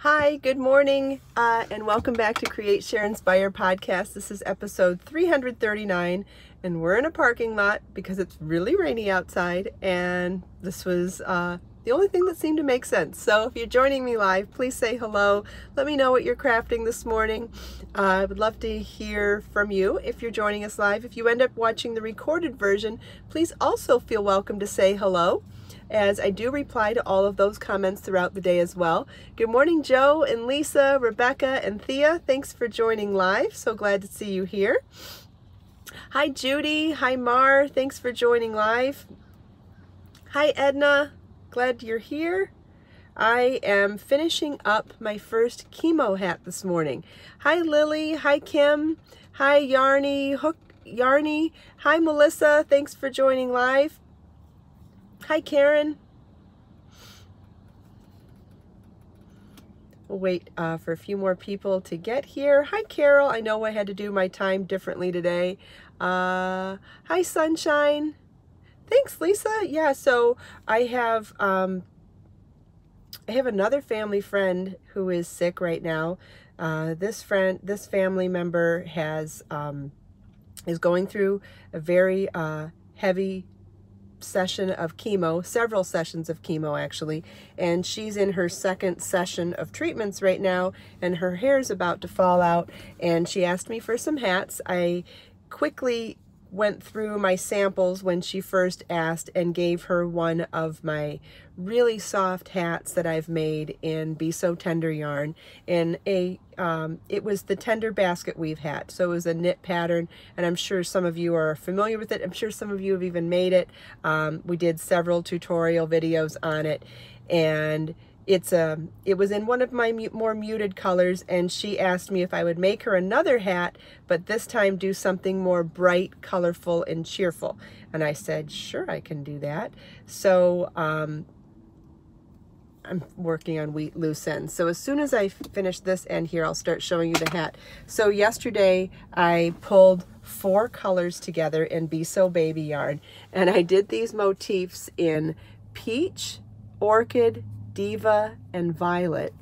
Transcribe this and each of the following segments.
Hi, good morning, and welcome back to Create, Share, Inspire podcast. This is episode 339, and we're in a parking lot because it's really rainy outside, and this was the only thing that seemed to make sense. So if you're joining me live, please say hello. Let me know what you're crafting this morning. I would love to hear from you if you're joining us live. If you end up watching the recorded version, please also feel welcome to say hello, as I do reply to all of those comments throughout the day as well. Good morning, Joe and Lisa, Rebecca and Thea. Thanks for joining live. So glad to see you here. Hi, Judy. Hi, Mar. Thanks for joining live. Hi, Edna. Glad you're here. I am finishing up my first chemo hat this morning. Hi, Lily. Hi, Kim. Hi, Yarny. Yarny. Hi, Melissa. Thanks for joining live. Hi, Karen. We'll wait for a few more people to get here. Hi, Carol. I know I had to do my time differently today. Hi, Sunshine. Thanks, Lisa. Yeah, so I have another family friend who is sick right now. This family member is going through a very heavy session of chemo, several sessions of chemo actually, and she's in her second session of treatments right now, and her hair's about to fall out, and she asked me for some hats. I quickly went through my samples when she first asked and gave her one of my really soft hats that I've made in Be So Tender yarn in it was the Tender Basket Weave hat. So it was a knit pattern, and I'm sure some of you are familiar with it. I'm sure some of you have even made it. We did several tutorial videos on it, and it was in one of my more muted colors, and she asked me if I would make her another hat, but this time do something more bright, colorful, and cheerful. And I said, sure, I can do that. So I'm working on loose ends. So as soon as I finish this end here, I'll start showing you the hat. So yesterday I pulled 4 colors together in Be So Baby yarn, and I did these motifs in peach, orchid, diva, and violet.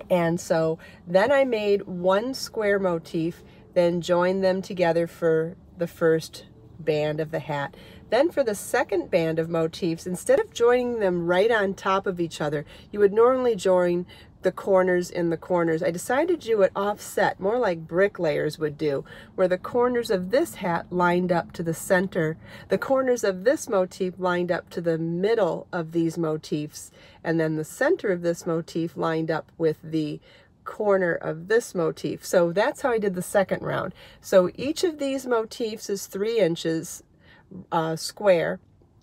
And so then I made one square motif, then joined them together for the first band of the hat. Then for the second band of motifs, instead of joining them right on top of each other, you would normally join the corners in the corners. I decided to do it offset, more like bricklayers would do, where the corners of this hat lined up to the center, the corners of this motif lined up to the middle of these motifs, and then the center of this motif lined up with the corner of this motif. So that's how I did the second round. So each of these motifs is 3 inches square,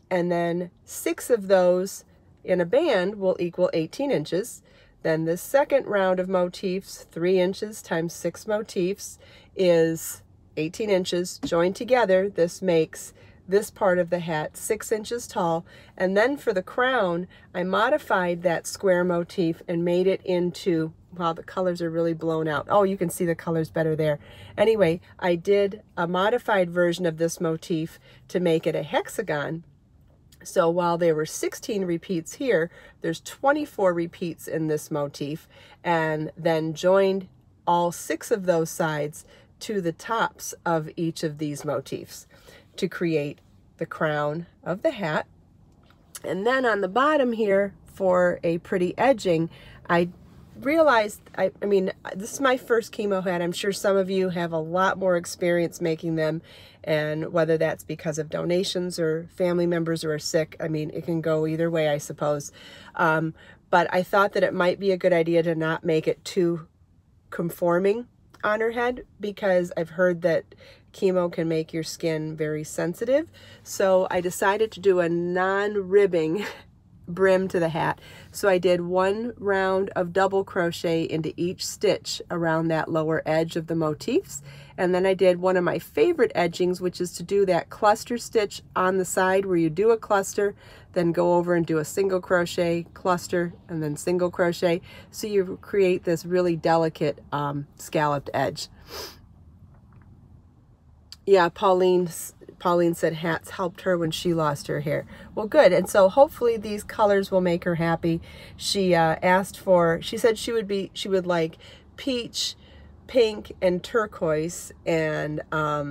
and then 6 of those in a band will equal 18 inches. Then the second round of motifs, 3 inches times 6 motifs, is 18 inches joined together. This makes this part of the hat 6 inches tall. And then for the crown, I modified that square motif and made it into, wow, the colors are really blown out. Oh, you can see the colors better there. Anyway, I did a modified version of this motif to make it a hexagon. So while there were 16 repeats here, there's 24 repeats in this motif, and then joined all 6 of those sides to the tops of each of these motifs to create the crown of the hat. And then on the bottom here, for a pretty edging, I realized, I mean, this is my first chemo hat. I'm sure some of you have a lot more experience making them, and whether that's because of donations or family members who are sick, I mean, it can go either way, I suppose. But I thought that it might be a good idea to not make it too conforming on her head, because I've heard that chemo can make your skin very sensitive. So I decided to do a non-ribbing brim to the hat. So I did 1 round of double crochet into each stitch around that lower edge of the motifs, and then I did one of my favorite edgings, which is to do that cluster stitch on the side where you do a cluster, then go over and do a single crochet, cluster, and then single crochet, so you create this really delicate scalloped edge. Yeah, Pauline Pauline said hats helped her when she lost her hair. Well, good. And so hopefully these colors will make her happy. She asked for, she said she would like peach, pink, and turquoise. And I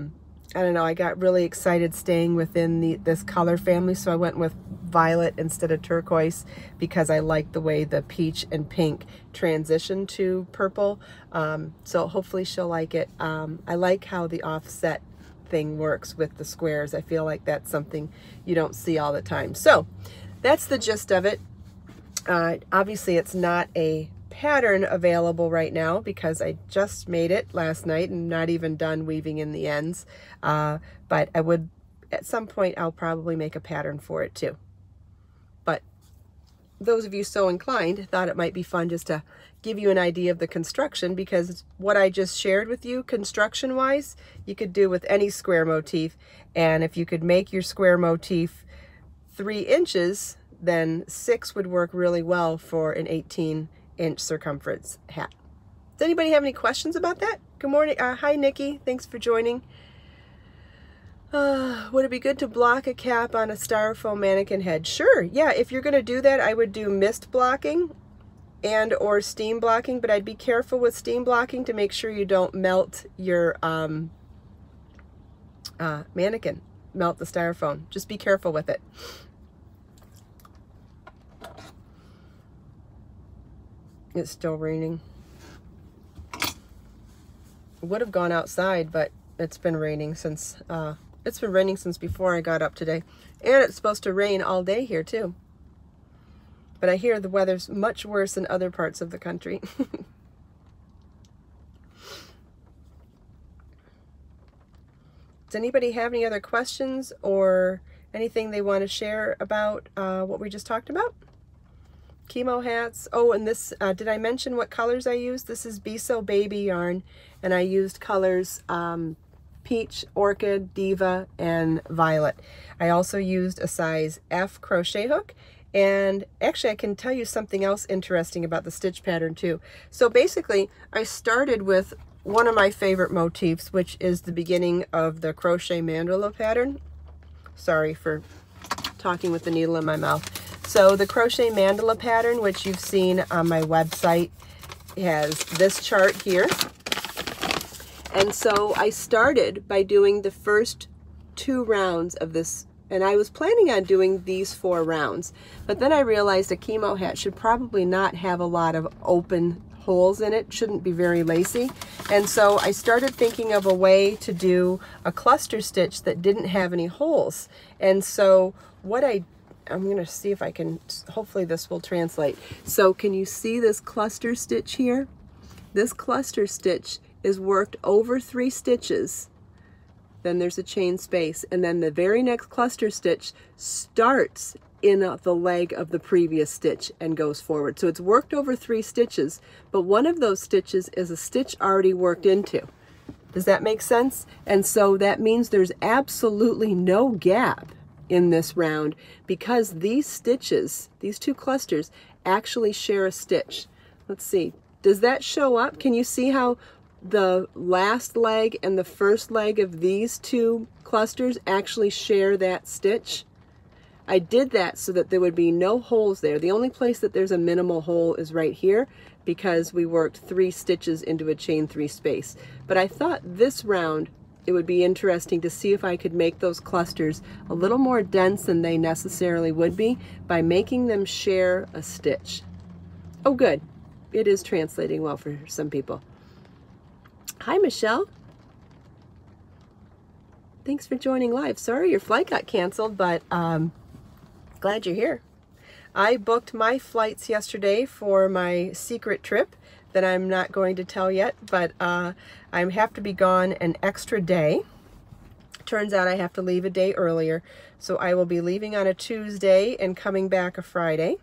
don't know, I got really excited staying within this color family, so I went with violet instead of turquoise because I like the way the peach and pink transition to purple. So hopefully she'll like it. I like how the offset thing works with the squares. I feel like that's something you don't see all the time. So that's the gist of it. Obviously it's not a pattern available right now because I just made it last night and not even done weaving in the ends. But I would, at some point, I'll probably make a pattern for it too. But those of you so inclined thought it might be fun just to give you an idea of the construction, because what I just shared with you construction wise, you could do with any square motif. And if you could make your square motif 3 inches, then 6 would work really well for an 18-inch circumference hat. Does anybody have any questions about that? Good morning. Hi, Nikki. Thanks for joining. Would it be good to block a cap on a styrofoam mannequin head? Sure. Yeah, if you're going to do that, I would do mist blocking and or steam blocking, but I'd be careful with steam blocking to make sure you don't melt your mannequin, melt the styrofoam. Just be careful with it. It's still raining. Would have gone outside, but it's been raining since before I got up today. And it's supposed to rain all day here too. But I hear the weather's much worse in other parts of the country. Does anybody have any other questions or anything they want to share about what we just talked about? Chemo hats. Oh, and this, did I mention what colors I used? This is Be So Baby yarn, and I used colors Peach, Orchid, Diva, and Violet. I also used a size F crochet hook, and actually I can tell you something else interesting about the stitch pattern too. So basically, I started with one of my favorite motifs, which is the beginning of the crochet mandala pattern. Sorry for talking with the needle in my mouth. So the crochet mandala pattern, which you've seen on my website, has this chart here. And so I started by doing the first 2 rounds of this, and I was planning on doing these 4 rounds, but then I realized a chemo hat should probably not have a lot of open holes in it, shouldn't be very lacy. And so I started thinking of a way to do a cluster stitch that didn't have any holes. And so what I'm going to see if I can, hopefully this will translate. So can you see this cluster stitch here? This cluster stitch is worked over 3 stitches, then there's a chain space, and then the very next cluster stitch starts in the leg of the previous stitch and goes forward. So it's worked over 3 stitches, but one of those stitches is a stitch already worked into. Does that make sense? And so that means there's absolutely no gap in this round because these stitches, these 2 clusters, actually share a stitch. Let's see. Does that show up? Can you see how the last leg and the first leg of these 2 clusters actually share that stitch? I did that so that there would be no holes there. The only place that there's a minimal hole is right here because we worked 3 stitches into a chain 3 space. But I thought this round it would be interesting to see if I could make those clusters a little more dense than they necessarily would be by making them share a stitch. Oh, good. It is translating well for some people. Hi, Michelle. Thanks for joining live. Sorry your flight got canceled, but glad you're here. I booked my flights yesterday for my secret trip that I'm not going to tell yet, but I have to be gone an extra day. Turns out I have to leave a day earlier, so I will be leaving on a Tuesday and coming back a Friday.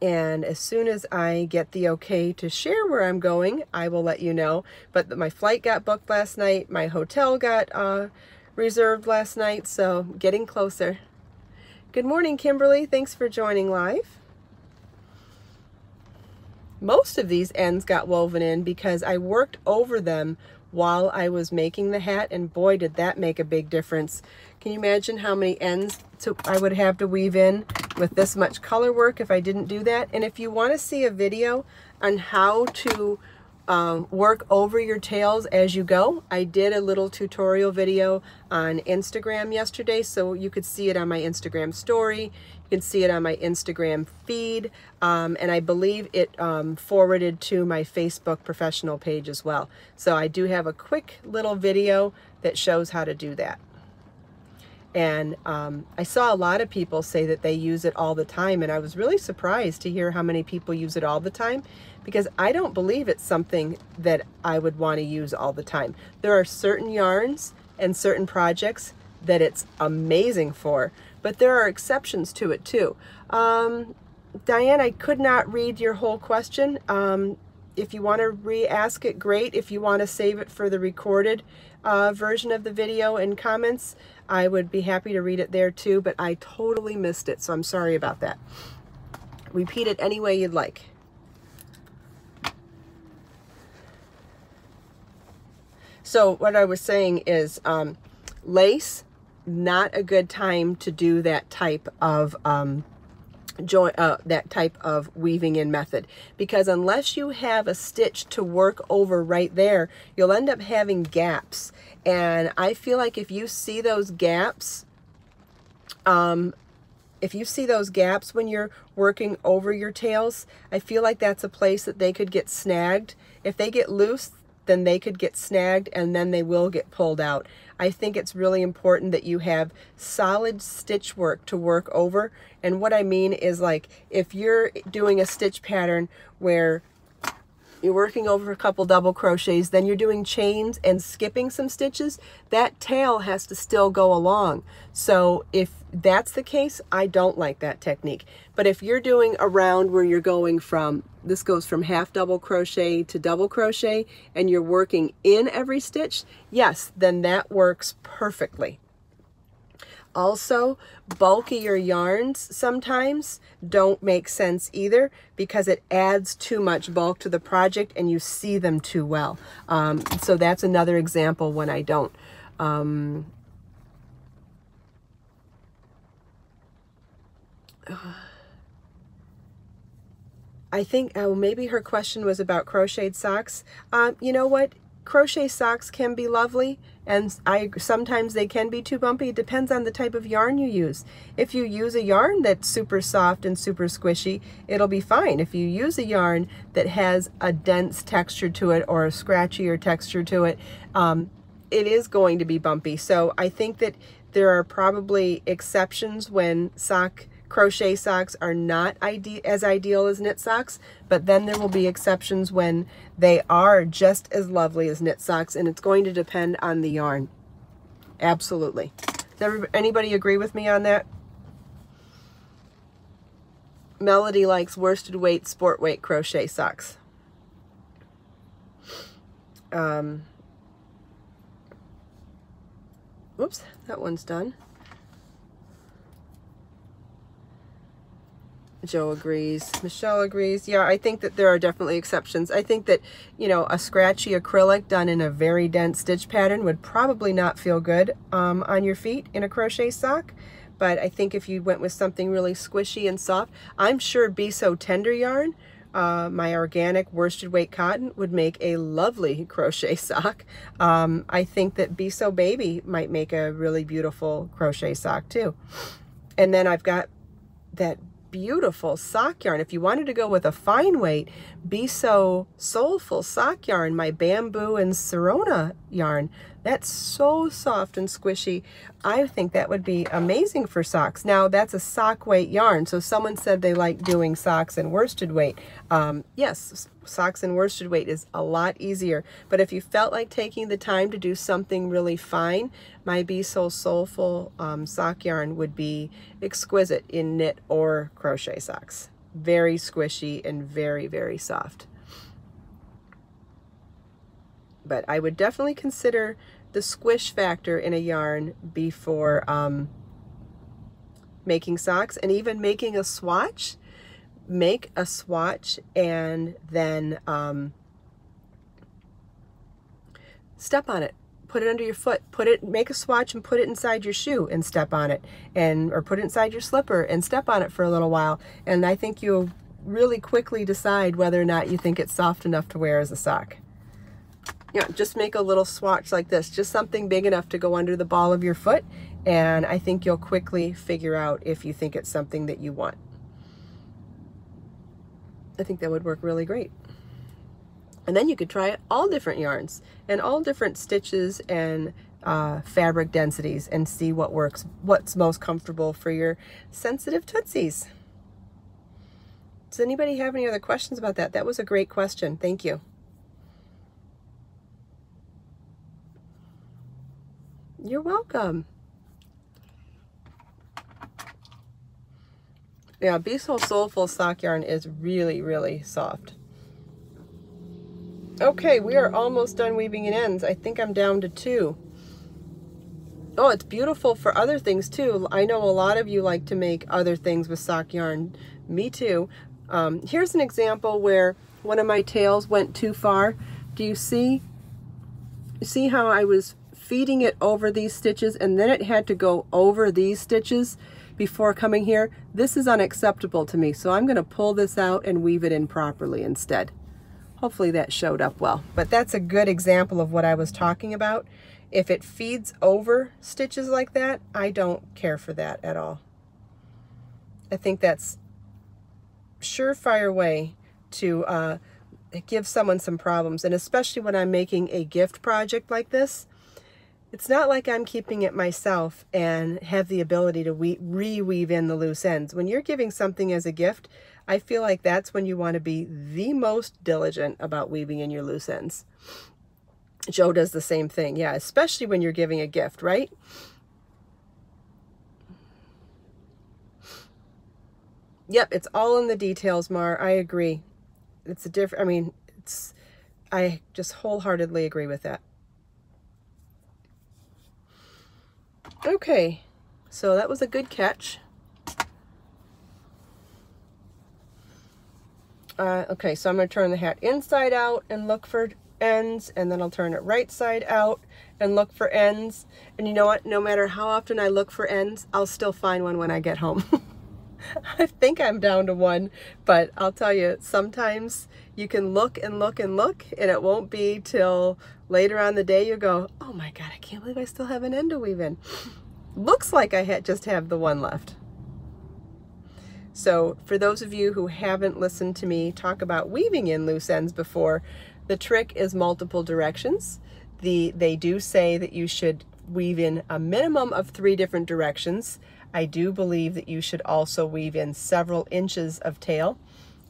And as soon as I get the okay to share where I'm going, I will let you know. But my flight got booked last night, my hotel got reserved last night, so getting closer. Good morning, Kimberly. Thanks for joining live. Most of these ends got woven in because I worked over them while I was making the hat, and boy, did that make a big difference. Can you imagine how many ends I would have to weave in with this much color work if I didn't do that? And if you want to see a video on how to work over your tails as you go, I did a little tutorial video on Instagram yesterday, so you could see it on my Instagram story. You can see it on my Instagram feed, and I believe it forwarded to my Facebook professional page as well. So I do have a quick little video that shows how to do that. And I saw a lot of people say that they use it all the time, and I was really surprised to hear how many people use it all the time, because I don't believe it's something that I would want to use all the time. There are certain yarns and certain projects that it's amazing for, but there are exceptions to it too. Diane, I could not read your whole question. If you want to re-ask it, great. If you want to save it for the recorded version of the video in comments, I would be happy to read it there too, but I totally missed it, so I'm sorry about that. Repeat it any way you'd like. So what I was saying is lace, not a good time to do that type of weaving in method, because unless you have a stitch to work over right there, you'll end up having gaps. And I feel like if you see those gaps, when you're working over your tails, I feel like that's a place that they could get snagged. If they get loose, then they could get snagged, and then they will get pulled out. I think it's really important that you have solid stitch work to work over. And what I mean is, like, if you're doing a stitch pattern where you're working over a couple double crochets, then you're doing chains and skipping some stitches, that tail has to still go along. So if that's the case, I don't like that technique. But if you're doing a round where you're going from, this goes from half double crochet to double crochet, and you're working in every stitch, yes, then that works perfectly. Also, bulkier yarns sometimes don't make sense either, because it adds too much bulk to the project and you see them too well. So that's another example when I don't. I think, oh, maybe her question was about crocheted socks. You know what? Crochet socks can be lovely, and sometimes they can be too bumpy. It depends on the type of yarn you use. If you use a yarn that's super soft and super squishy, it'll be fine. If you use a yarn that has a dense texture to it or a scratchier texture to it, it is going to be bumpy. So I think that there are probably exceptions when crochet socks are not as ideal as knit socks, but then there will be exceptions when they are just as lovely as knit socks, and it's going to depend on the yarn. Absolutely. Does anybody agree with me on that? Melody likes worsted weight, sport weight crochet socks. Oops, that one's done. Joe agrees. Michelle agrees. Yeah, I think that there are definitely exceptions. I think that, you know, a scratchy acrylic done in a very dense stitch pattern would probably not feel good on your feet in a crochet sock. But I think if you went with something really squishy and soft, I'm sure Be So Tender yarn, my organic worsted weight cotton, would make a lovely crochet sock. I think that Be So Baby might make a really beautiful crochet sock too. And then I've got that beautiful sock yarn. If you wanted to go with a fine weight, Be So Soulful sock yarn, my bamboo and Serona yarn, that's so soft and squishy. I think that would be amazing for socks. Now, that's a sock weight yarn, so someone said they like doing socks and worsted weight. Yes, socks and worsted weight is a lot easier, but if you felt like taking the time to do something really fine, my Be So Soulful sock yarn would be exquisite in knit or crochet socks. Very squishy and very, very soft. But I would definitely consider the squish factor in a yarn before making socks, and even making a swatch. Make a swatch and then step on it. Put it under your foot. Make a swatch and put it inside your shoe and step on it, or put it inside your slipper and step on it for a little while. And I think you'll really quickly decide whether or not you think it's soft enough to wear as a sock. Just make a little swatch like this, just something big enough to go under the ball of your foot, and I think you'll quickly figure out if you think it's something that you want. I think that would work really great. And then you could try all different yarns and all different stitches and fabric densities and see what works, what's most comfortable for your sensitive tootsies. Does anybody have any other questions about that? That was a great question. Thank you. You're welcome. Yeah, Be So Soulful sock yarn is really, really soft. Okay, we are almost done weaving in ends. I think I'm down to 2. Oh, it's beautiful for other things too. I know a lot of you like to make other things with sock yarn. Me too. Here's an example where one of my tails went too far. Do you see? You see how I was feeding it over these stitches and then it had to go over these stitches before coming here? This is unacceptable to me, so I'm going to pull this out and weave it in properly instead. Hopefully that showed up well, but that's a good example of what I was talking about. If it feeds over stitches like that, I don't care for that at all. I think that's a surefire way to give someone some problems, and especially when I'm making a gift project like this. It's not like I'm keeping it myself and have the ability to re-weave in the loose ends. When you're giving something as a gift, I feel like that's when you want to be the most diligent about weaving in your loose ends. Joe does the same thing. Yeah, especially when you're giving a gift, right? Yep, it's all in the details, Mar. I agree. It's a different, I mean, I just wholeheartedly agree with that. Okay, so that was a good catch. Okay, so I'm going to turn the hat inside out and look for ends, and then I'll turn it right side out and look for ends. And you know what? No matter how often I look for ends, I'll still find one when I get home. I think I'm down to 1, but I'll tell you, sometimes you can look and look and look, and it won't be till later on the day you go, oh my God, I can't believe I still have an end to weave in. Looks like I just have the 1 left. So for those of you who haven't listened to me talk about weaving in loose ends before, the trick is multiple directions. They do say that you should weave in a minimum of 3 different directions. I do believe that you should also weave in several inches of tail,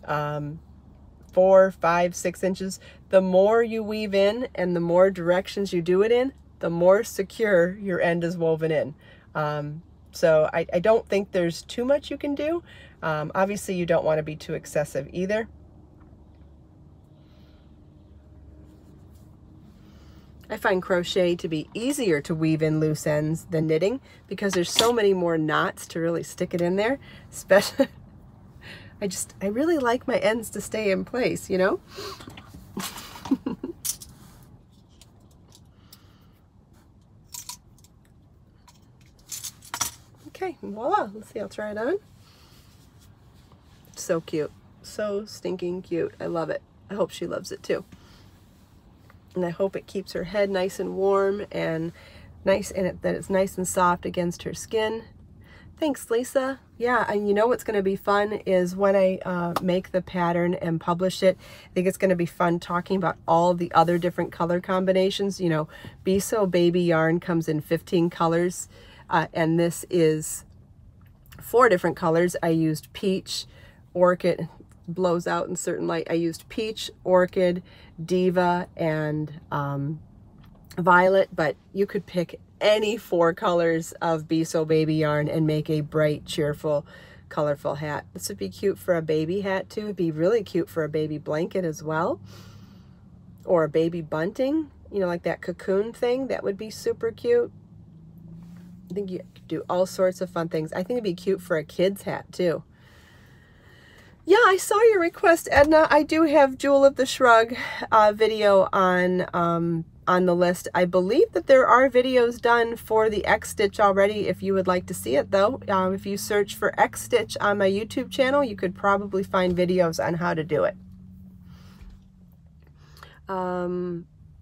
4, 5, 6 inches. The more you weave in and the more directions you do it in, the more secure your end is woven in. So I don't think there's too much you can do. Obviously you don't want to be too excessive either. I find crochet to be easier to weave in loose ends than knitting because there's so many more knots to really stick it in there. Especially, I really like my ends to stay in place, you know? Okay, voila. Let's see, I'll try it on. So cute. So stinking cute. I love it. I hope she loves it too. And I hope it keeps her head nice and warm and nice, and that it's nice and soft against her skin. Thanks, Lisa. Yeah, and you know what's going to be fun is when I make the pattern and publish it. I think it's going to be fun talking about all the other different color combinations. You know, Be So Baby yarn comes in 15 colors, and this is 4 different colors. I used peach, orchid, blows out in certain light. I used peach, orchid, diva, and violet, but you could pick any 4 colors of Be So Baby yarn and make a bright, cheerful, colorful hat. This would be cute for a baby hat too. It'd be really cute for a baby blanket as well, or a baby bunting, you know, like that cocoon thing. That would be super cute. I think you could do all sorts of fun things. I think it'd be cute for a kid's hat too. Yeah, I saw your request, Edna. I do have Jewel of the Shrug video on the list. I believe that there are videos done for the X stitch already if you would like to see it though. If you search for X stitch on my YouTube channel, you could probably find videos on how to do it.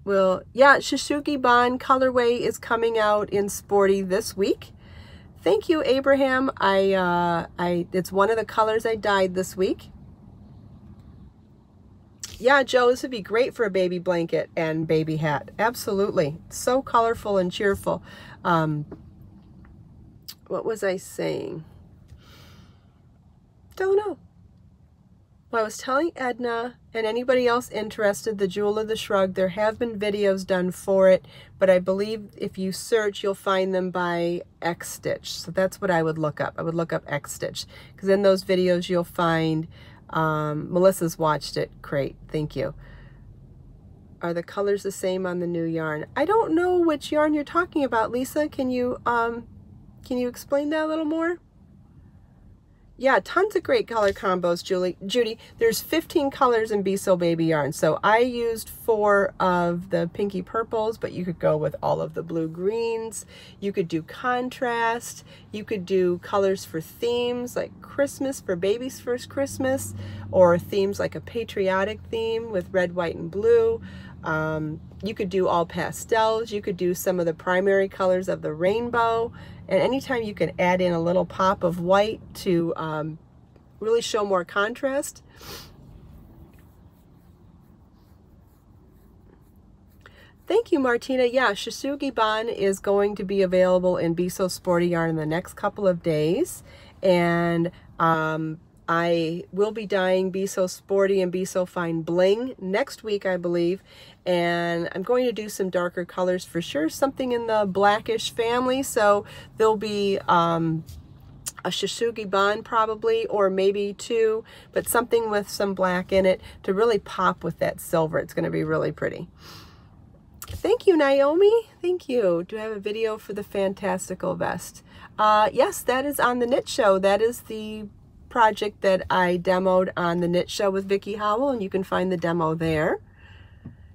Well, yeah, Shishugi Ban colorway is coming out in Sporty this week. Thank you, Abraham. It's one of the colors I dyed this week. Yeah, Joe, this would be great for a baby blanket and baby hat. Absolutely. So colorful and cheerful. What was I saying? Don't know. Well, I was telling Edna and anybody else interested, the Jewel of the Shrug, there have been videos done for it, but I believe if you search, you'll find them by X Stitch. So that's what I would look up. I would look up X Stitch, because in those videos you'll find, Melissa's watched it. Great, thank you. Are the colors the same on the new yarn? I don't know which yarn you're talking about, Lisa. Can you explain that a little more? Yeah, tons of great color combos, Judy. There's 15 colors in Be So Baby yarn. So I used 4 of the pinky purples, but you could go with all of the blue greens. You could do contrast. You could do colors for themes like Christmas for baby's first Christmas, or themes like a patriotic theme with red, white, and blue. You could do all pastels. You could do some of the primary colors of the rainbow. And anytime you can add in a little pop of white to really show more contrast. Thank you, Martina. Yeah, Shisugi Ban is going to be available in Be So Sporty yarn in the next couple of days. And I will be dyeing Be So Sporty and Be So Fine Bling next week, I believe. And I'm going to do some darker colors for sure, something in the blackish family. So there'll be a Shisugi Ban probably, or maybe 2, but something with some black in it to really pop with that silver. It's going to be really pretty. Thank you, Naomi. Thank you. Do I have a video for the Fantastical Vest? Yes, that is on the Knit Show. That is the project that I demoed on the Knit Show with Vicki Howell, and you can find the demo there.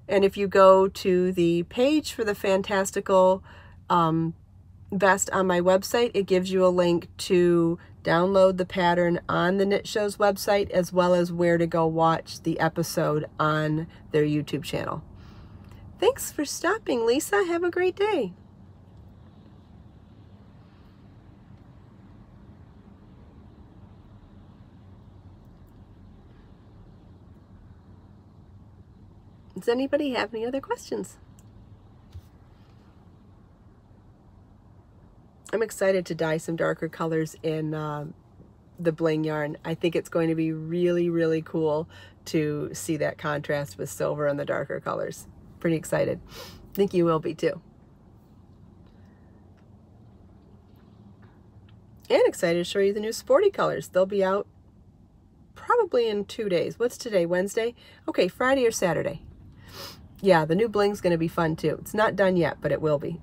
And if you go to the page for the Fantastical Vest on my website, it gives you a link to download the pattern on the Knit Show's website, as well as where to go watch the episode on their YouTube channel. Thanks for stopping, Lisa. Have a great day. Does anybody have any other questions? I'm excited to dye some darker colors in the bling yarn. I think it's going to be really, really cool to see that contrast with silver and the darker colors. Pretty excited. I think you will be too. And excited to show you the new sporty colors. They'll be out probably in 2 days. What's today, Wednesday? Okay, Friday or Saturday. Yeah, the new bling's going to be fun too. It's not done yet, but it will be.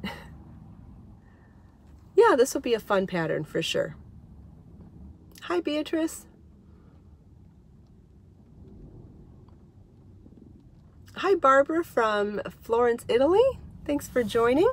Yeah, this will be a fun pattern for sure. Hi, Beatrice. Hi, Barbara from Florence, Italy. Thanks for joining.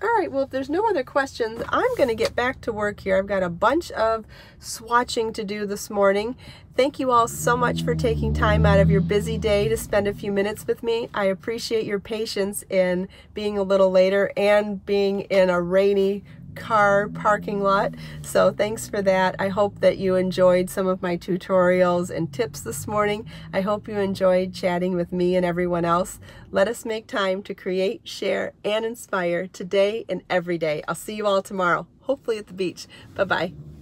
All right, well, if there's no other questions, I'm going to get back to work here. I've got a bunch of swatching to do this morning. Thank you all so much for taking time out of your busy day to spend a few minutes with me. I appreciate your patience in being a little later and being in a rainy car parking lot. So thanks for that. I hope that you enjoyed some of my tutorials and tips this morning. I hope you enjoyed chatting with me and everyone else. Let us make time to create, share, and inspire today and every day. I'll see you all tomorrow, hopefully at the beach. Bye-bye.